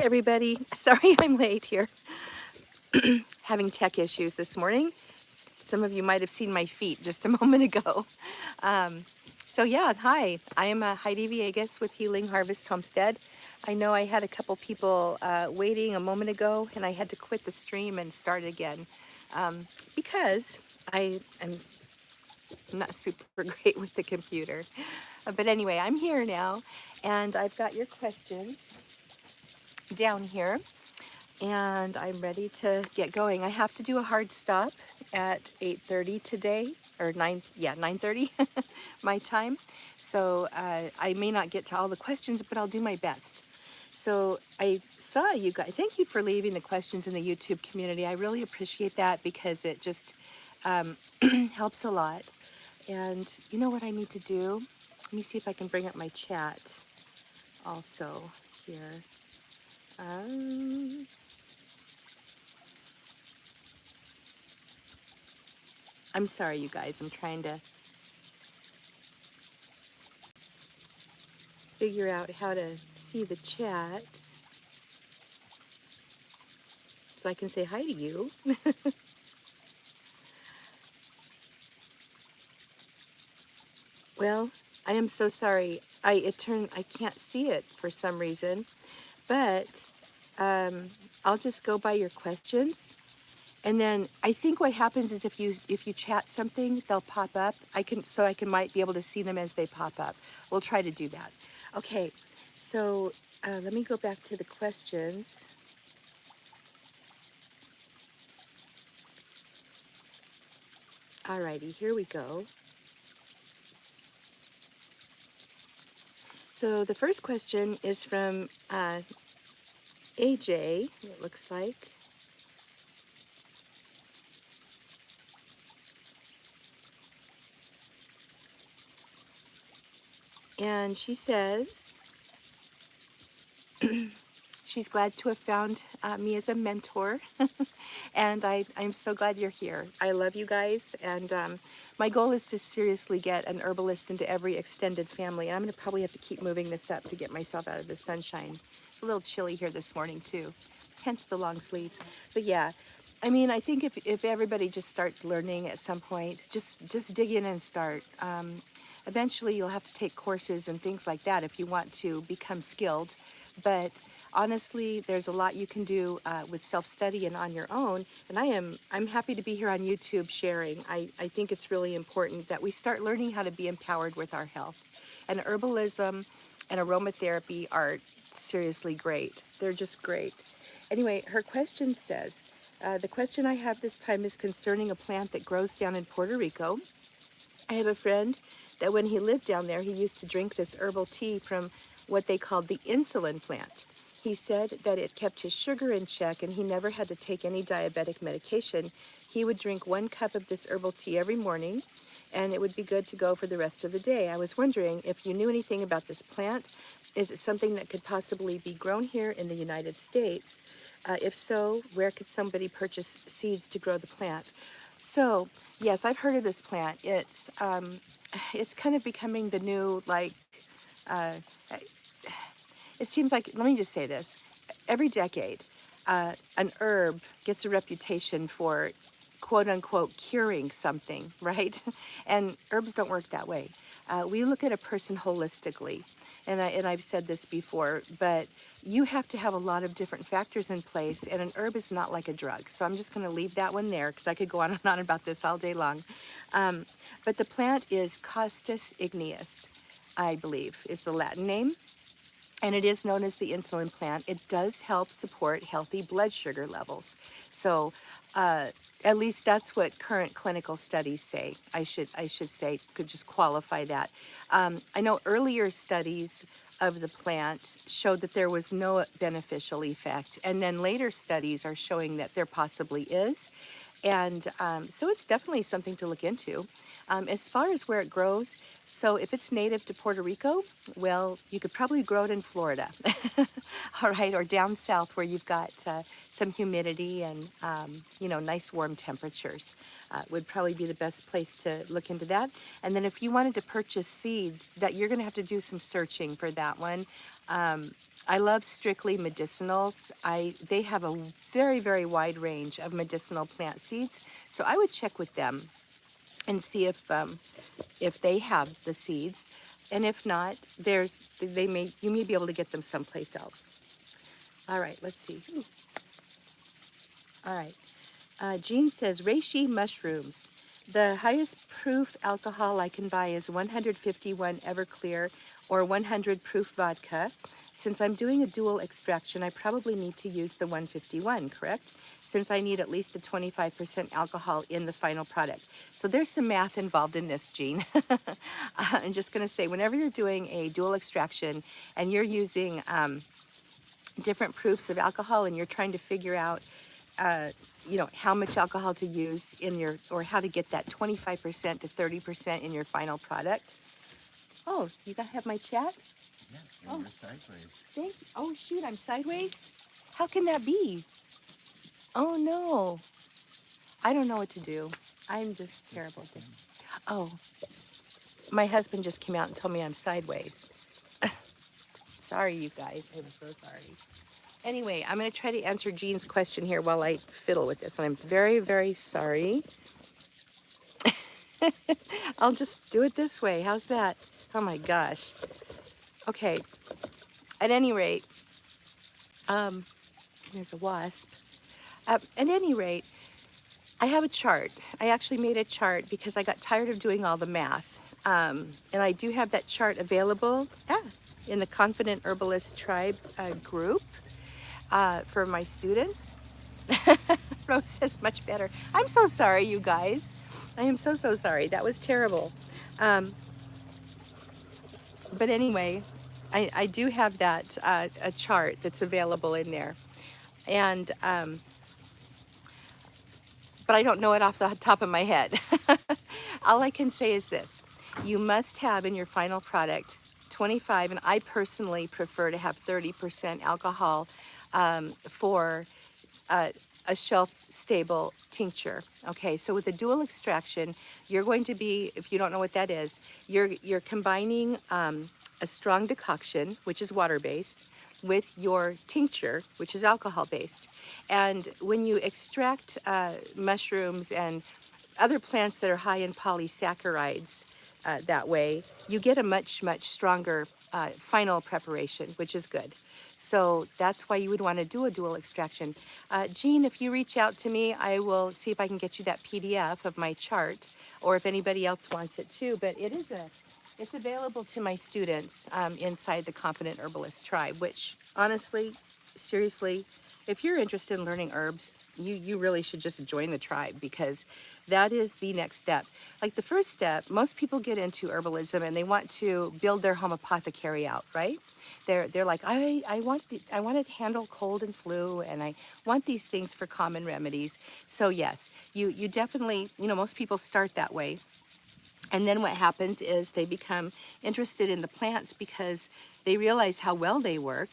everybody. Sorry I'm late here. Having tech issues this morning. Some of you might have seen my feet just a moment ago. So yeah, hi. I am Heidi Villegas with Healing Harvest Homestead. I know I had a couple people waiting a moment ago, and I had to quit the stream and start again because I am not super great with the computer. But anyway, I'm here now, and I've got your questions down here, and I'm ready to get going. I have to do a hard stop at 8:30 today, or 9:30 my time. So I may not get to all the questions, but I'll do my best. So I saw you guys. Thank you for leaving the questions in the YouTube community. I really appreciate that because it just helps a lot. And you know what I need to do? Let me see if I can bring up my chat also here. I'm sorry, you guys. I'm trying to figure out how to see the chat so I can say hi to you. Well, I am so sorry. I can't see it for some reason, but I'll just go by your questions. And then I think what happens is if you chat something, they'll pop up. I might be able to see them as they pop up. We'll try to do that. Okay, so let me go back to the questions. Alrighty, here we go. So the first question is from AJ, it looks like. And she says she's glad to have found me as a mentor. And I'm so glad you're here. I love you guys. And my goal is to seriously get an herbalist into every extended family. And I'm going to probably have to keep moving this up to get myself out of the sunshine. It's a little chilly here this morning, too. Hence the long sleeves. But yeah, I mean, I think if everybody just starts learning at some point, just dig in and start. Eventually, you'll have to take courses and things like that if you want to become skilled. But honestly, there's a lot you can do with self-study and on your own. And I'm happy to be here on YouTube sharing. I think it's really important that we start learning how to be empowered with our health. And herbalism and aromatherapy are seriously great. They're just great. Anyway, her question says, the question I have this time is concerning a plant that grows down in Puerto Rico. I have a friend that when he lived down there, he used to drink this herbal tea from what they called the insulin plant. He said that it kept his sugar in check and he never had to take any diabetic medication. He would drink 1 cup of this herbal tea every morning and it would be good to go for the rest of the day. I was wondering if you knew anything about this plant. Is it something that could possibly be grown here in the United States? If so, where could somebody purchase seeds to grow the plant? So, yes, I've heard of this plant. It's kind of becoming the new, like, it seems like, let me just say this. Every decade, an herb gets a reputation for, quote unquote, curing something, right? And herbs don't work that way. We look at a person holistically. And I've said this before, but you have to have a lot of different factors in place, and an herb is not like a drug. So I'm just going to leave that one there because I could go on and on about this all day long. But the plant is Costus igneus, I believe, is the Latin name. And it is known as the insulin plant. It does help support healthy blood sugar levels. So at least that's what current clinical studies say. I should say, could just qualify that. I know earlier studies of the plant showed that there was no beneficial effect. And then later studies are showing that there possibly is. And so it's definitely something to look into. As far as where it grows, so if it's native to Puerto Rico, well, you could probably grow it in Florida, all right, or down south where you've got some humidity and, nice warm temperatures. Would probably be the best place to look into that. And then if you wanted to purchase seeds, that you're going to have to do some searching for that one. I love strictly medicinals. They have a very, very wide range of medicinal plant seeds. So I would check with them and see if they have the seeds. And if not, you may be able to get them someplace else. All right, let's see. Ooh. All right. Jean says, reishi mushrooms. The highest proof alcohol I can buy is 151 Everclear or 100 proof vodka. Since I'm doing a dual extraction, I probably need to use the 151, correct? Since I need at least a 25% alcohol in the final product. So there's some math involved in this, Jean. I'm just going to say, whenever you're doing a dual extraction and you're using different proofs of alcohol and you're trying to figure out how much alcohol to use in your, or how to get that 25% to 30% in your final product. Oh, you got to have my chat? Yeah, you're sideways. Thank you. Oh, shoot, I'm sideways? How can that be? Oh, no. I don't know what to do. I'm just terrible. Oh, my husband just came out and told me I'm sideways. Sorry, you guys. I'm so sorry. Anyway, I'm going to try to answer Jean's question here while I fiddle with this. And I'm very, very sorry. I'll just do it this way. How's that? Oh my gosh. Okay. At any rate, there's a wasp. At any rate, I have a chart. I actually made a chart because I got tired of doing all the math. And I do have that chart available in the Confident Herbalist Tribe group for my students. Rose says much better. I'm so sorry, you guys. I am so, so sorry. That was terrible. But anyway, I do have that a chart that's available in there. And, but I don't know it off the top of my head. All I can say is this. You must have in your final product 25, and I personally prefer to have 30% alcohol for a shelf-stable tincture. Okay, so with a dual extraction, you're going to be, if you don't know what that is, you're combining a strong decoction, which is water-based, with your tincture, which is alcohol-based. And when you extract mushrooms and other plants that are high in polysaccharides that way, you get a much, much stronger final preparation, which is good. So that's why you would want to do a dual extraction. Jean, if you reach out to me, I will see if I can get you that PDF of my chart, or if anybody else wants it too. But it's available to my students inside the Confident Herbalist Tribe, which honestly, seriously, if you're interested in learning herbs, you really should just join the tribe, because that is the next step. Like the first step, most people get into herbalism and they want to build their home apothecary out, right? They're like, I want to handle cold and flu, and I want these things for common remedies. So yes, you definitely, most people start that way. And then what happens is they become interested in the plants because they realize how well they work.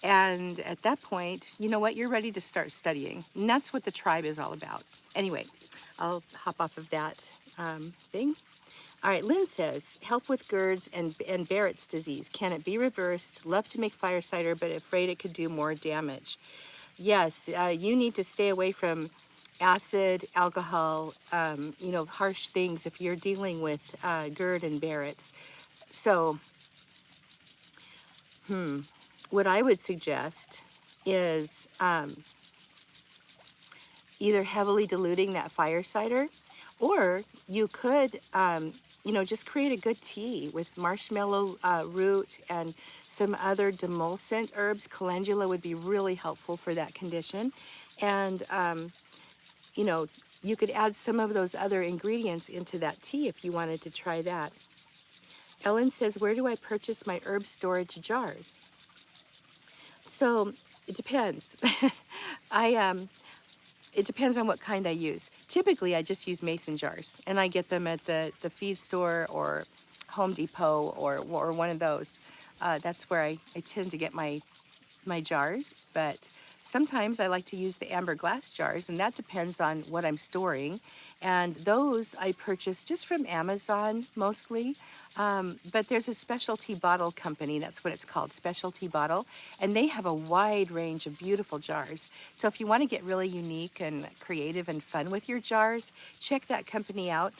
And at that point, you know what, you're ready to start studying. And that's what the tribe is all about. Anyway, I'll hop off of that thing. All right, Lynn says, help with GERDs and Barrett's disease. Can it be reversed? Love to make fire cider, but afraid it could do more damage. Yes, you need to stay away from acid, alcohol, harsh things if you're dealing with GERD and Barrett's. So, what I would suggest is either heavily diluting that fire cider, or you could, just create a good tea with marshmallow root and some other demulcent herbs. Calendula would be really helpful for that condition. And, you could add some of those other ingredients into that tea if you wanted to try that. Ellen says, where do I purchase my herb storage jars? So it depends. It depends on what kind I use. Typically, I just use mason jars, and I get them at the feed store or Home Depot or one of those. That's where I tend to get my jars. But Sometimes I like to use the amber glass jars, and that depends on what I'm storing. And those I purchase just from Amazon mostly. But there's a specialty bottle company, that's what it's called, Specialty Bottle, and they have a wide range of beautiful jars. So if you want to get really unique and creative and fun with your jars, check that company out.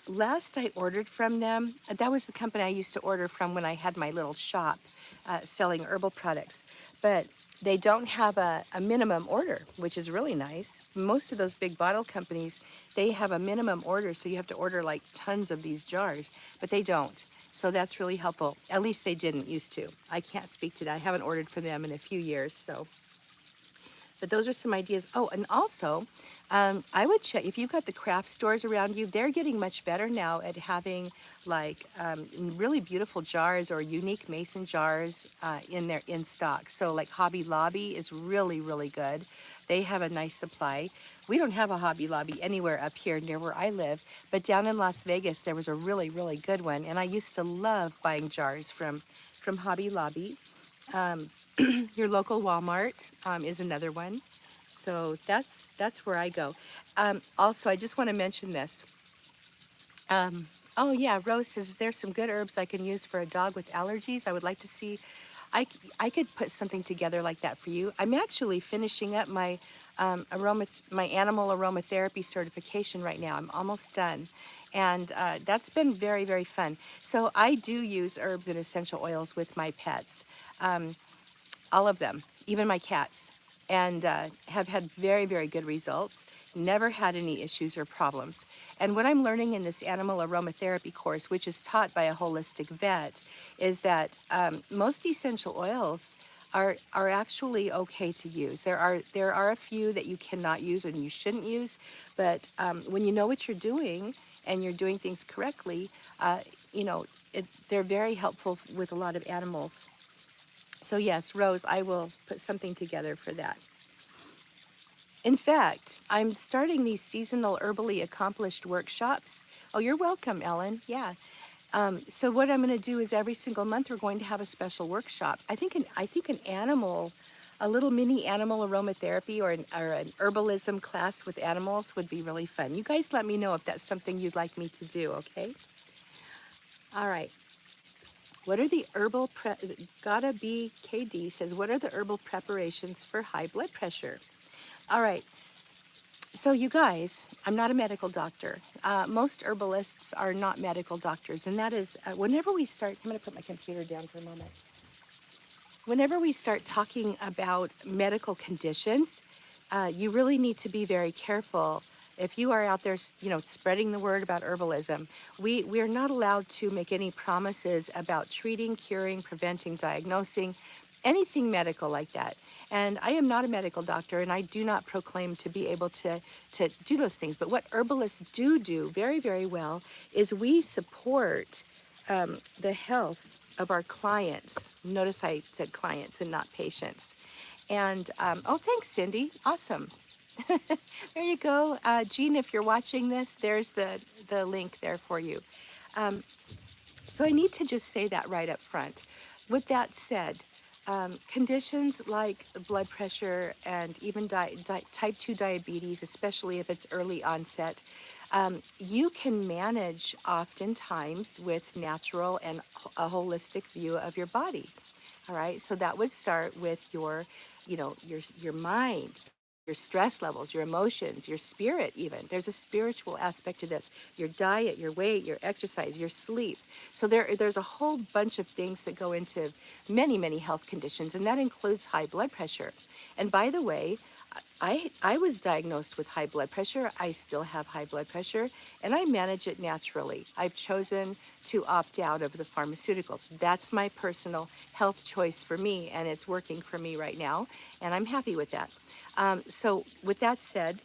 Last I ordered from them, that was the company I used to order from when I had my little shop selling herbal products. But they don't have a minimum order, which is really nice. Most of those big bottle companies, they have a minimum order, so you have to order like tons of these jars, but they don't. So that's really helpful. At least they didn't used to. I can't speak to that. I haven't ordered from them in a few years, so. But those are some ideas. Oh, and also, I would check if you've got the craft stores around you. They're getting much better now at having like really beautiful jars or unique mason jars in stock. So like Hobby Lobby is really, really good. They have a nice supply. We don't have a Hobby Lobby anywhere up here near where I live, but down in Las Vegas there was a really, really good one, and I used to love buying jars from Hobby Lobby. Your local Walmart is another one. So that's where I go. Also, I just want to mention this. Oh yeah, Rose says, is there some good herbs I can use for a dog with allergies? I would like to see. I could put something together like that for you. I'm actually finishing up my my animal aromatherapy certification right now. I'm almost done, and that's been very, very fun. So I do use herbs and essential oils with my pets. All of them, even my cats, and have had very, very good results. Never had any issues or problems. And what I'm learning in this animal aromatherapy course, which is taught by a holistic vet, is that most essential oils are actually okay to use. There are a few that you cannot use and you shouldn't use, but when you know what you're doing and you're doing things correctly, you know, they're very helpful with a lot of animals. So yes, Rose, I will put something together for that. In fact, I'm starting these seasonal herbally accomplished workshops. Oh, you're welcome, Ellen. Yeah. So what I'm going to do is every single month we're going to have a special workshop. I think an animal, a little mini animal aromatherapy or an herbalism class with animals would be really fun. You guys let me know if that's something you'd like me to do, okay? All right. What are the Gotta Be KD says, what are the herbal preparations for high blood pressure? All right. So you guys, I'm not a medical doctor. Most herbalists are not medical doctors. And that is, whenever we start, I'm going to put my computer down for a moment. Whenever we start talking about medical conditions, you really need to be very careful. If you are out there, spreading the word about herbalism, we are not allowed to make any promises about treating, curing, preventing, diagnosing, anything medical like that. And I am not a medical doctor, and I do not proclaim to be able to do those things. But what herbalists do very, very well is we support the health of our clients. Notice I said clients and not patients. And, oh, thanks, Cindy. Awesome. There you go. Jean, if you're watching this, there's the link there for you. So I need to just say that right up front. With that said, conditions like blood pressure and even type 2 diabetes, especially if it's early onset, you can manage oftentimes with natural and a holistic view of your body. All right, so that would start with your mind, your stress levels, your emotions, your spirit even. There's a spiritual aspect to this. Your diet, your weight, your exercise, your sleep. So there's a whole bunch of things that go into many, many health conditions, and that includes high blood pressure. And by the way, I was diagnosed with high blood pressure. I still have high blood pressure, and I manage it naturally. I've chosen to opt out of the pharmaceuticals. That's my personal health choice for me, and it's working for me right now, and I'm happy with that. So with that said,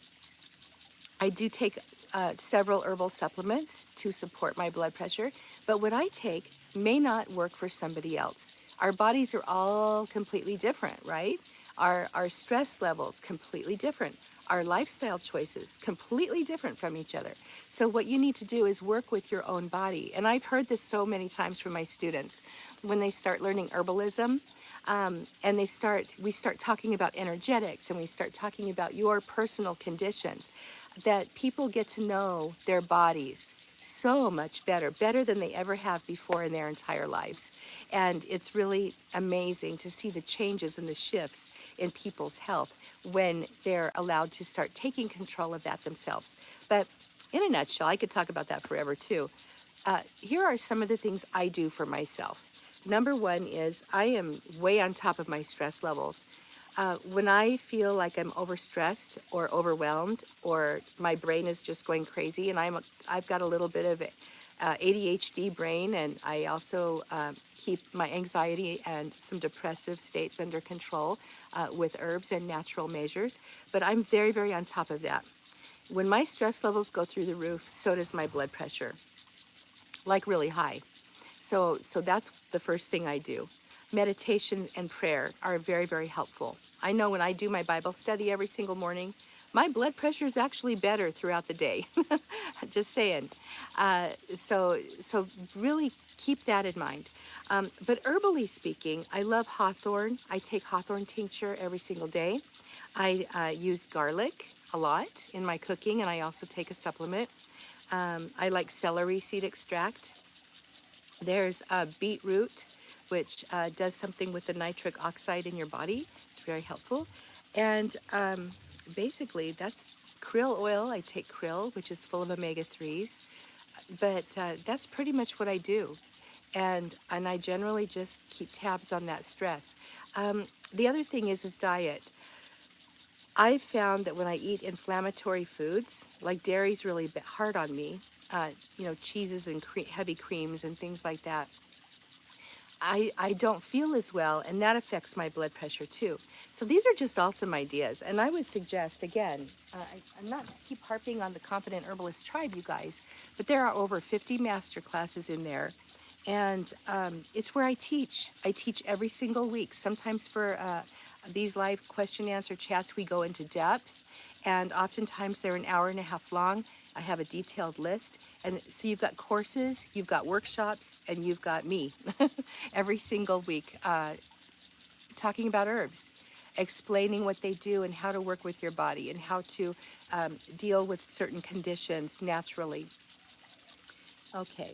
I do take several herbal supplements to support my blood pressure, but what I take may not work for somebody else. Our bodies are all completely different, right? Our stress levels completely different. Our lifestyle choices completely different from each other. So what you need to do is work with your own body. And I've heard this so many times from my students when they start learning herbalism. And we start talking about energetics, and we start talking about your personal conditions, that people get to know their bodies so much better than they ever have before in their entire lives. And it's really amazing to see the changes and the shifts in people's health when they're allowed to start taking control of that themselves. But in a nutshell, I could talk about that forever too. Here are some of the things I do for myself. Number one is I am way on top of my stress levels. When I feel like I'm overstressed or overwhelmed, or my brain is just going crazy, and I've got a little bit of ADHD brain, and I also keep my anxiety and some depressive states under control with herbs and natural measures. But I'm very, very on top of that. When my stress levels go through the roof, so does my blood pressure, like really high. So that's the first thing I do. Meditation and prayer are very, very helpful. I know when I do my Bible study every single morning, my blood pressure is actually better throughout the day. Just saying. So really keep that in mind. But herbally speaking, I love hawthorn. I take hawthorn tincture every single day. I use garlic a lot in my cooking, and I also take a supplement. I like celery seed extract. There's beetroot, which does something with the nitric oxide in your body. It's very helpful. And basically, that's krill oil. I take krill, which is full of omega-3s. But that's pretty much what I do. And I generally just keep tabs on that stress. The other thing is diet. I've found that when I eat inflammatory foods, like dairy's really hard on me, cheeses and heavy creams and things like that, I don't feel as well, and that affects my blood pressure too. So these are just all some ideas, and I would suggest, again, I'm not to keep harping on the Confident Herbalist Tribe, you guys, but there are over 50 master classes in there, and it's where I teach. I teach every single week. Sometimes for these live question and answer chats, we go into depth, and oftentimes they're an hour and a half long. I have a detailed list. And so you've got courses, you've got workshops, and you've got me every single week talking about herbs, explaining what they do and how to work with your body and how to deal with certain conditions naturally. Okay.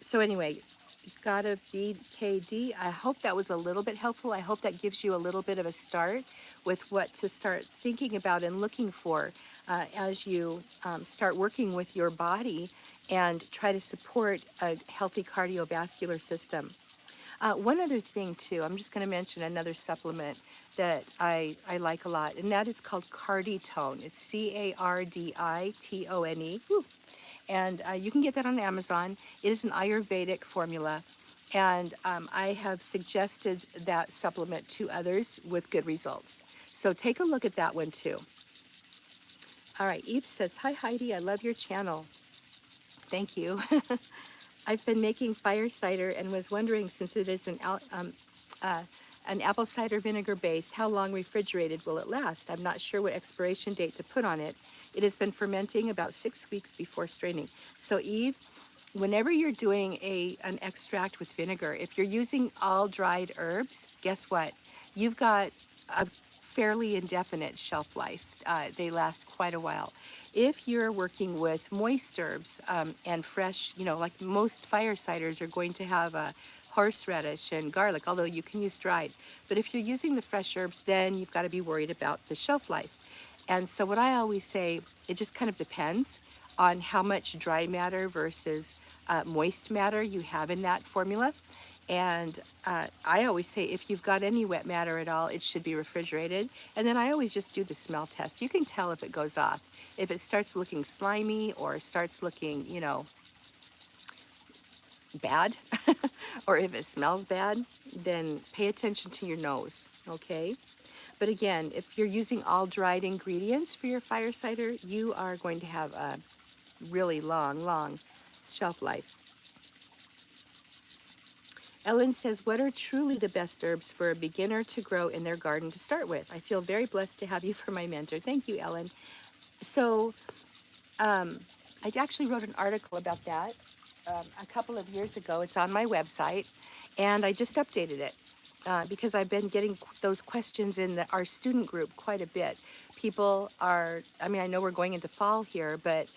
So anyway, gotta be KD. I hope that was a little bit helpful. I hope that gives you a little bit of a start with what to start thinking about and looking for as you start working with your body and try to support a healthy cardiovascular system. One other thing too, I'm just going to mention another supplement that I like a lot, and that is called Carditone. It's Carditone. And you can get that on Amazon. It is an Ayurvedic formula, and I have suggested that supplement to others with good results. So take a look at that one too. All right, Eve says, "Hi Heidi, I love your channel." Thank you. I've been making fire cider and was wondering, since it is an apple cider vinegar base, how long refrigerated will it last? I'm not sure what expiration date to put on it. It has been fermenting about 6 weeks before straining. So Eve, whenever you're doing an extract with vinegar, if you're using all dried herbs, guess what? You've got a fairly indefinite shelf life. They last quite a while. If you're working with moist herbs and fresh, like most fire ciders are going to have horseradish and garlic, although you can use dried. But if you're using the fresh herbs, then you've got to be worried about the shelf life. And so what I always say, it just kind of depends on how much dry matter versus moist matter you have in that formula. And I always say if you've got any wet matter at all, it should be refrigerated. And then I always just do the smell test. You can tell if it goes off. If it starts looking slimy or starts looking, bad, or if it smells bad, then pay attention to your nose, okay? But again, if you're using all dried ingredients for your fire cider, you are going to have a really long shelf life. Ellen says, what are truly the best herbs for a beginner to grow in their garden to start with? I feel very blessed to have you for my mentor. Thank you, Ellen. So I actually wrote an article about that a couple of years ago. It's on my website, and I just updated it. because I've been getting those questions in our student group quite a bit. People are, I mean, I know we're going into fall here, but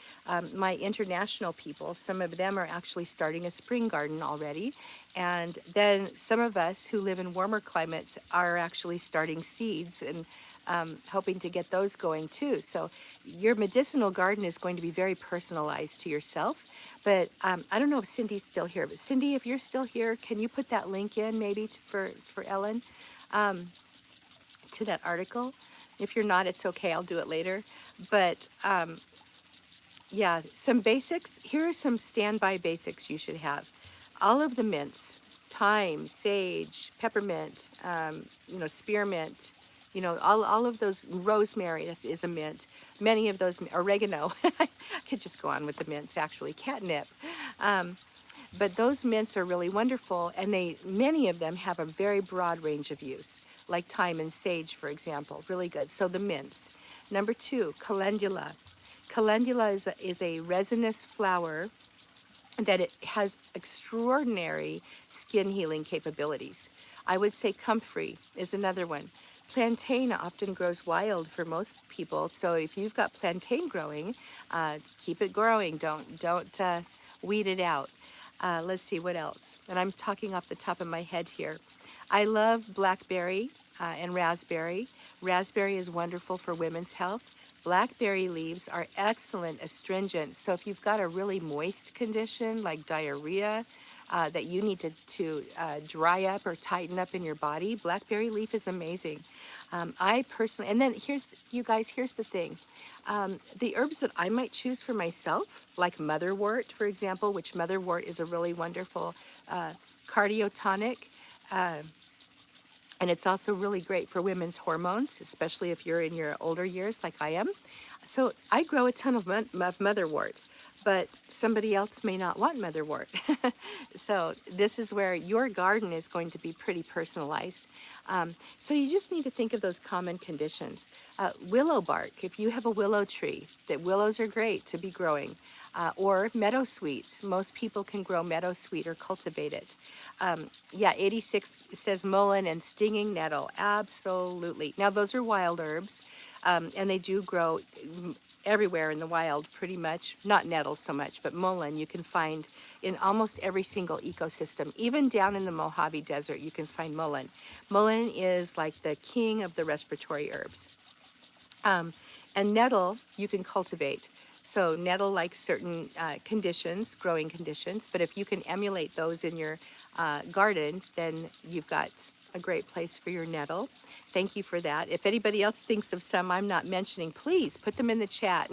my international people, some of them are actually starting a spring garden already. And then some of us who live in warmer climates are actually starting seeds and hoping to get those going too. So your medicinal garden is going to be very personalized to yourself. But I don't know if Cindy's still here. But Cindy, if you're still here, can you put that link in maybe for Ellen to that article? If you're not, it's okay. I'll do it later. But yeah, some basics. Here are some standby basics you should have. All of the mints, thyme, sage, peppermint, spearmint, all of those, rosemary, that is a mint. Many of those, oregano. I could just go on with the mints, actually, catnip. But those mints are really wonderful, and many of them have a very broad range of use, like thyme and sage, for example, really good. So the mints. Number 2, calendula. Calendula is a resinous flower that it has extraordinary skin healing capabilities. I would say comfrey is another one. Plantain often grows wild for most people, so if you've got plantain growing, keep it growing. Don't weed it out. Let's see what else. And I'm talking off the top of my head here. I love blackberry and raspberry. Raspberry is wonderful for women's health. Blackberry leaves are excellent astringents. So if you've got a really moist condition like diarrhea that you need to dry up or tighten up in your body, blackberry leaf is amazing. I personally, and then here's the thing. The herbs that I might choose for myself, like motherwort, for example, which motherwort is a really wonderful cardiotonic. And it's also really great for women's hormones, especially if you're in your older years like I am. So I grow a ton of motherwort, but somebody else may not want motherwort. So this is where your garden is going to be pretty personalized. So you just need to think of those common conditions. Willow bark, if you have a willow tree, that willows are great to be growing. Or meadowsweet. Most people can grow meadowsweet or cultivate it. 86 says mullein and stinging nettle. Absolutely. Now, those are wild herbs, and they do grow everywhere in the wild pretty much. Not nettle so much, but mullein you can find in almost every single ecosystem. Even down in the Mojave Desert, you can find mullein. Mullein is like the king of the respiratory herbs. And nettle you can cultivate. So nettle likes certain conditions, growing conditions, but if you can emulate those in your garden, then you've got a great place for your nettle. Thank you for that. If anybody else thinks of some I'm not mentioning, please put them in the chat.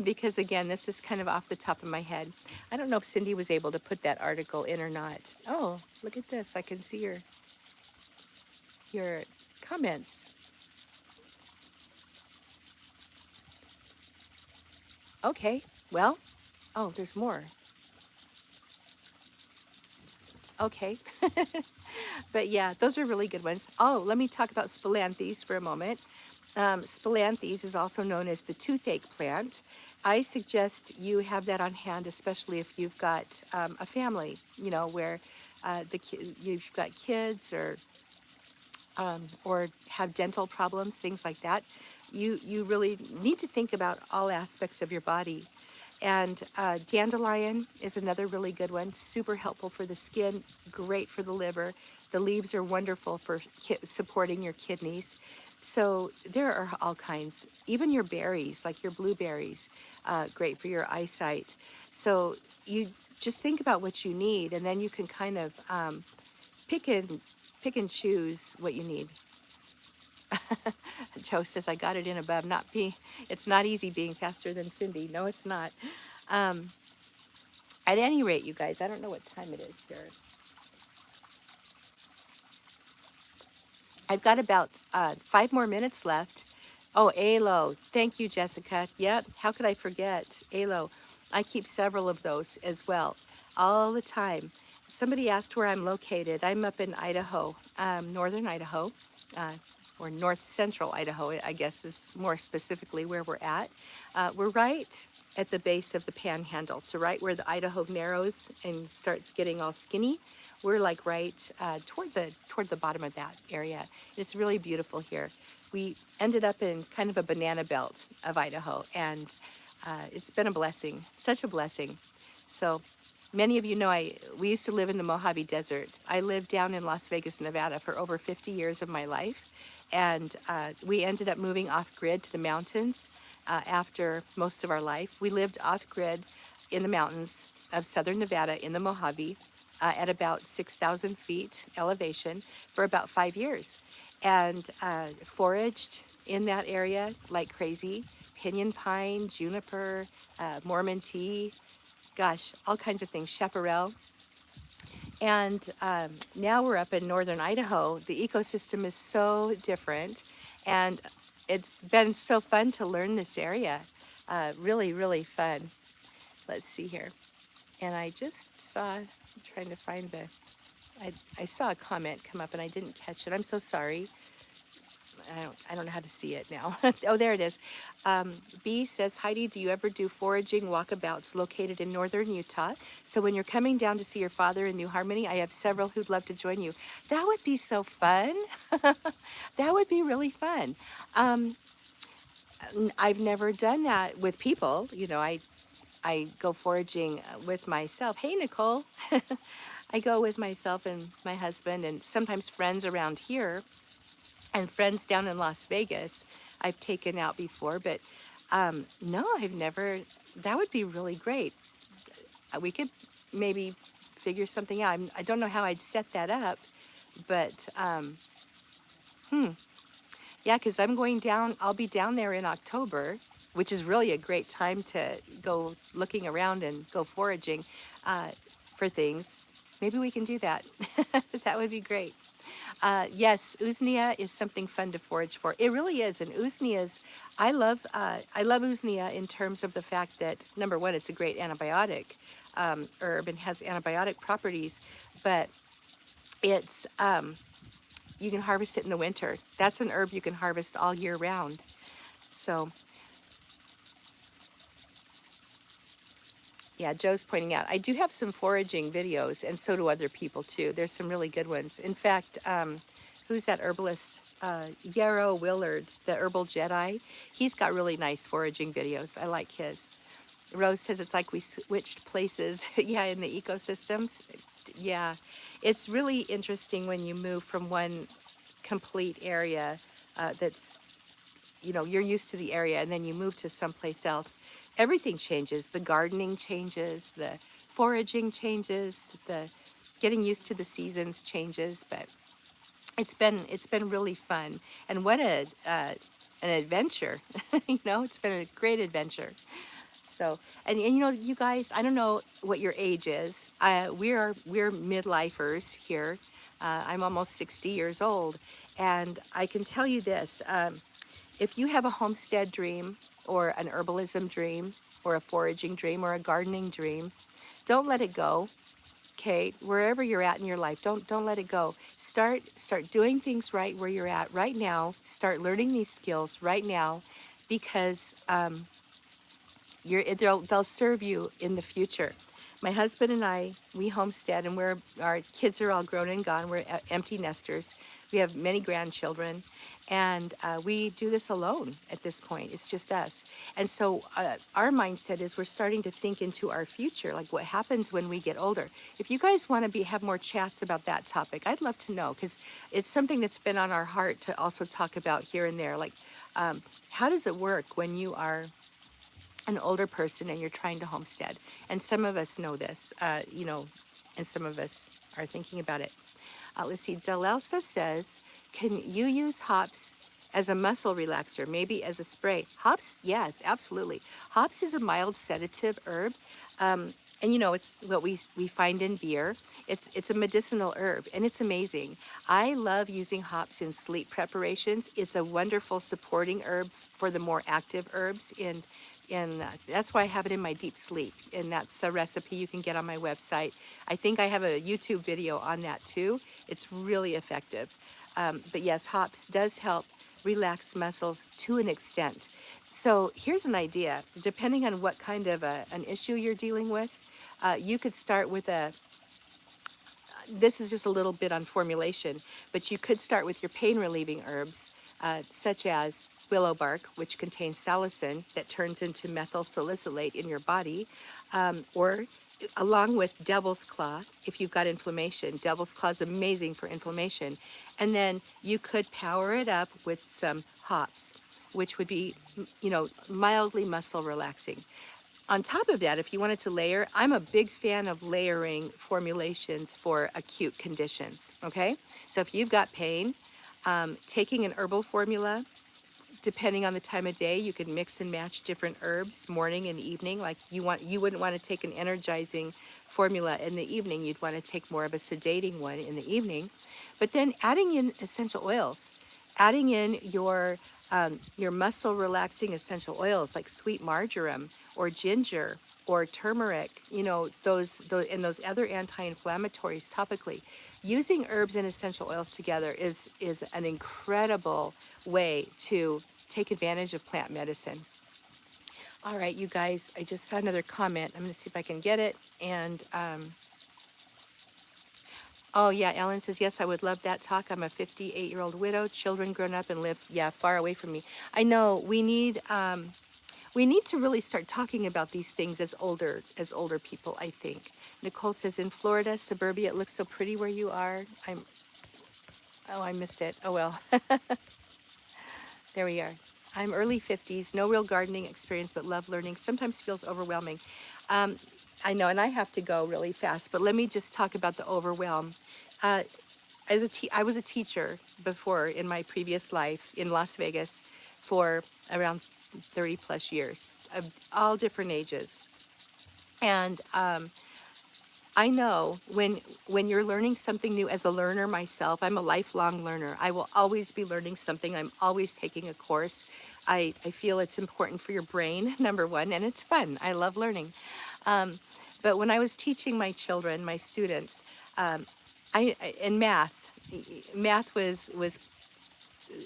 Because again, this is kind of off the top of my head. I don't know if Cindy was able to put that article in or not. Oh, look at this. I can see your comments. Okay, well, oh, there's more. Okay. But yeah, those are really good ones. Oh, let me talk about spilanthes for a moment. Spilanthes is also known as the toothache plant. I suggest you have that on hand, especially if you've got a family, where you've got kids or have dental problems, things like that. You really need to think about all aspects of your body. And dandelion is another really good one, super helpful for the skin, great for the liver. The leaves are wonderful for supporting your kidneys. So there are all kinds, even your berries, like your blueberries, great for your eyesight. So you just think about what you need, and then you can kind of pick and choose what you need. Joe says, I got it in above. It's not easy being faster than Cindy. No, it's not. At any rate, you guys, I don't know what time it is here. I've got about 5 more minutes left. Oh, aloe. Thank you, Jessica. Yep. How could I forget? Aloe. I keep several of those as well, all the time. Somebody asked where I'm located. I'm up in Idaho, northern Idaho. Or north central Idaho, I guess is more specifically where we're at. We're right at the base of the panhandle, so right where the Idaho narrows and starts getting all skinny, We're like right toward the bottom of that area. It's really beautiful here. We ended up in kind of a banana belt of Idaho, and it's been a blessing, such a blessing. So many of you know we used to live in the Mojave Desert. I lived down in Las Vegas, Nevada for over 50 years of my life, and we ended up moving off grid to the mountains after most of our life. We lived off grid in the mountains of southern Nevada in the Mojave at about 6,000 feet elevation for about 5 years, and foraged in that area like crazy. Pinyon pine, juniper, Mormon tea, gosh, all kinds of things, chaparral. And now we're up in northern Idaho. The ecosystem is so different, and it's been so fun to learn this area. Really, really fun. Let's see here. And I just saw, I'm trying to find I saw a comment come up and I didn't catch it. I'm so sorry. I don't know how to see it now. Oh, there it is. B says, Heidi, do you ever do foraging walkabouts located in northern Utah? So when you're coming down to see your father in New Harmony, I have several who'd love to join you. That would be so fun. That would be really fun. I've never done that with people. You know, I go foraging with myself. Hey, Nicole. I go with myself and my husband and sometimes friends around here and friends down in Las Vegas I've taken out before, but no, I've never. That would be really great. We could maybe figure something out. I don't know how I'd set that up, but yeah, because I'm going down, I'll be down there in October, which is really a great time to go looking around and go foraging for things. Maybe we can do that. That would be great. Yes, usnea is something fun to forage for. It really is. And usneas, I love usnea in terms of the fact that, number one, it's a great antibiotic herb and has antibiotic properties, but it's you can harvest it in the winter. That's an herb you can harvest all year round. So, yeah, Joe's pointing out, I do have some foraging videos, and so do other people too. There's some really good ones. In fact, who's that herbalist? Yarrow Willard, the Herbal Jedi. He's got really nice foraging videos. I like his. Rose says it's like we switched places, yeah, in the ecosystems. Yeah, it's really interesting when you move from one complete area that's, you know, you're used to the area and then you move to someplace else. Everything changes. The gardening changes, the foraging changes, the getting used to the seasons changes, but it's been really fun. And what an adventure. You know, it's been a great adventure. So, and you know, you guys, I don't know what your age is. We're midlifers here. I'm almost 60 years old, and I can tell you this: if you have a homestead dream, or an herbalism dream, or a foraging dream, or a gardening dream, don't let it go. Okay, wherever you're at in your life, don't let it go. Start doing things right where you're at right now. Start learning these skills right now, because they'll serve you in the future. My husband and I, we homestead, and our kids are all grown and gone. We're empty nesters. We have many grandchildren, and we do this alone at this point. It's just us. And so our mindset is we're starting to think into our future, like what happens when we get older. If you guys want to have more chats about that topic, I'd love to know, because it's something that's been on our heart to also talk about here and there. Like, how does it work when you are an older person and you're trying to homestead? And some of us know this, you know, and some of us are thinking about it. Let's see, Delelsa says, can you use hops as a muscle relaxer, maybe as a spray? Hops, yes, absolutely. Hops is a mild sedative herb. And you know, it's what we find in beer. It's a medicinal herb, and it's amazing. I love using hops in sleep preparations. It's a wonderful supporting herb for the more active herbs that's why I have it in my deep sleep, and that's a recipe you can get on my website. I think I have a YouTube video on that too. It's really effective. But yes, hops does help relax muscles to an extent. So here's an idea. Depending on what kind of an issue you're dealing with, you could start with this is just a little bit on formulation, but you could start with your pain relieving herbs, such as willow bark, which contains salicin that turns into methyl salicylate in your body, or along with devil's claw, if you've got inflammation. Devil's claw is amazing for inflammation. And then you could power it up with some hops, which would be, mildly muscle relaxing. On top of that, if you wanted to layer, I'm a big fan of layering formulations for acute conditions, okay? So if you've got pain, taking an herbal formula, depending on the time of day, you can mix and match different herbs morning and evening. Like you wouldn't want to take an energizing formula in the evening. You'd want to take more of a sedating one in the evening. But then adding in essential oils, adding in your muscle relaxing essential oils like sweet marjoram or ginger or turmeric, those and those other anti-inflammatories topically. Using herbs and essential oils together is an incredible way to take advantage of plant medicine. All right, you guys, I just saw another comment. I'm going to see if I can get it. And oh yeah, Ellen says, yes, I would love that talk. I'm a 58-year-old widow, children grown up and live, far away from me. I know we need to really start talking about these things as older people, I think. Nicole says, in Florida, suburbia, it looks so pretty where you are. I missed it. Oh well. There we are. I'm early 50s, no real gardening experience, but love learning. Sometimes feels overwhelming. I know, and I have to go really fast, but let me just talk about the overwhelm. I was a teacher before in my previous life in Las Vegas for around 30 plus years, of all different ages. And I know when you're learning something new. As a learner myself, I'm a lifelong learner. I will always be learning something. I'm always taking a course. I feel it's important for your brain, number one, and it's fun. I love learning. But when I was teaching my children, my students, in math was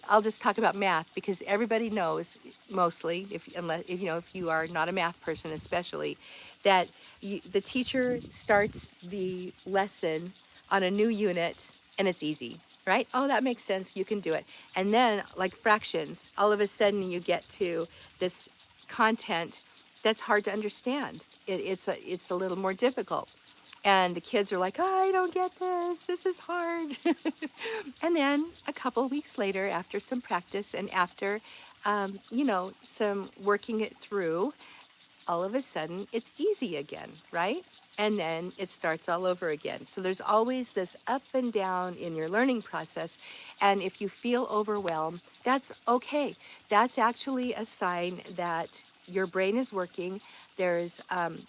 I'll just talk about math because everybody knows mostly, if you are not a math person especially, that the teacher starts the lesson on a new unit and it's easy, right? Oh, that makes sense. You can do it. And then like fractions, all of a sudden you get to this content that's hard to understand. It's a little more difficult. And the kids are like, oh, I don't get this. This is hard. And then a couple weeks later, after some practice and after, some working it through, all of a sudden it's easy again, right? And then it starts all over again. So there's always this up and down in your learning process. And if you feel overwhelmed, that's okay. That's actually a sign that your brain is working. There's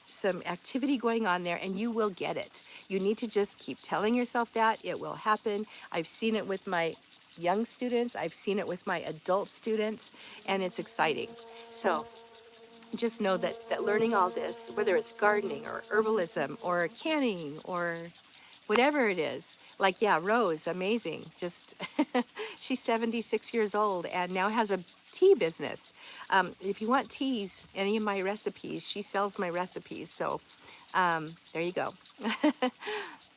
some activity going on there and you will get it. You need to just keep telling yourself that. It will happen. I've seen it with my young students. I've seen it with my adult students, and it's exciting. So just know that learning all this, whether it's gardening or herbalism or canning or whatever it is, like, Rose, amazing. Just, she's 76 years old and now has a tea business. If you want teas, any of my recipes, she sells my recipes. So there you go.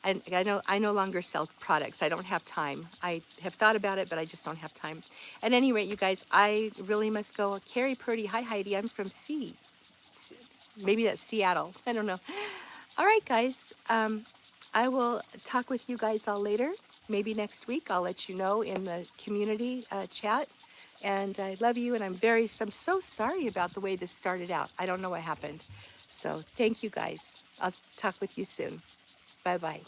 And I no longer sell products. I don't have time. I have thought about it, but I just don't have time. At any rate, you guys, I really must go. Carrie Purdy, hi Heidi, I'm from maybe that's Seattle. I don't know. All right, guys. I will talk with you guys all later. Maybe next week. I'll let you know in the community chat. And I love you, and I'm so sorry about the way this started out. I don't know what happened. So thank you, guys. I'll talk with you soon. Bye-bye.